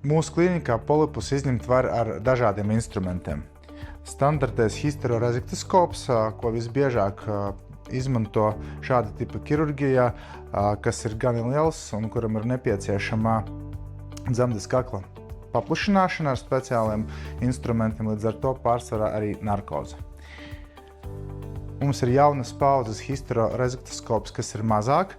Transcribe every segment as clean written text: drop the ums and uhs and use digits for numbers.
Mūsu klīnikā polipus izņemt var ar dažādiem instrumentiem. Standartais histeroresektoskops, ko visbiežāk izmanto šāda tipa ķirurģijā, kas ir gan liels un kuram ir nepieciešama dzemdes kakla paplašināšana ar speciāliem instrumentiem, līdz ar to pārsvarā arī narkoze. Mums ir jaunas paudzes histeroresektoskops, kas ir mazāk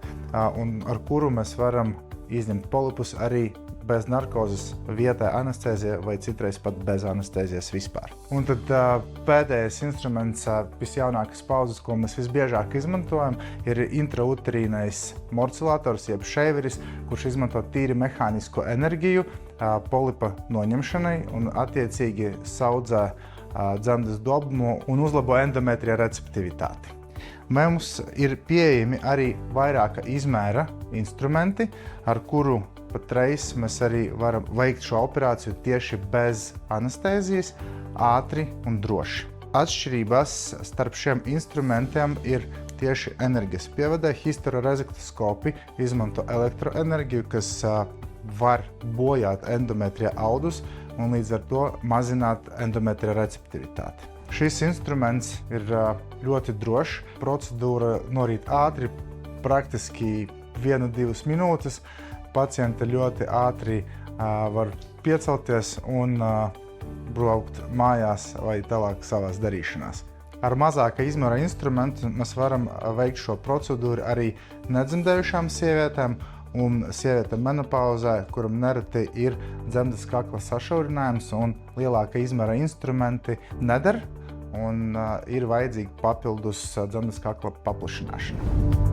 un ar kuru mēs varam izņemt polipus arī bez narkozes vietā anestēzijā vai citreiz pat bez anestēzijas vispār. Un tad pēdējais instruments, visjaunākās paudzes, ko mēs visbiežāk izmantojam, ir intrauterīnais morculators, jeb šeiveris, kurš izmanto tīri mehānisko enerģiju polipa noņemšanai un attiecīgi saudzē dzemdes dobumu un uzlabo endometrija receptivitāti. Mums ir pieejami arī vairāka izmēra instrumenti, ar kuru patreiz mēs arī varam veikt šo operāciju tieši bez anestēzijas, ātri un droši. Atšķirības starp šiem instrumentiem ir tieši enerģijas pievadē. Histeroresektoskopi izmanto elektroenerģiju, kas var bojāt endometrija audus un līdz ar to mazināt endometrija receptivitāti. Šis instruments ir ļoti drošs. Procedūra norit ātri, praktiski 1–2 minūtes. Pacienti ļoti ātri var piecelties un braukt mājās vai tālāk savās darīšanās. Ar mazāka izmēra instrumentu mēs varam veikt šo procedūru arī nedzemdējušām sievietēm un sievietēm menopauzē, kuram nereti ir dzemdes kakla sašaurinājums un lielāka izmēra instrumenti neder un ir vajadzīga papildus dzemdes kakla paplašināšana.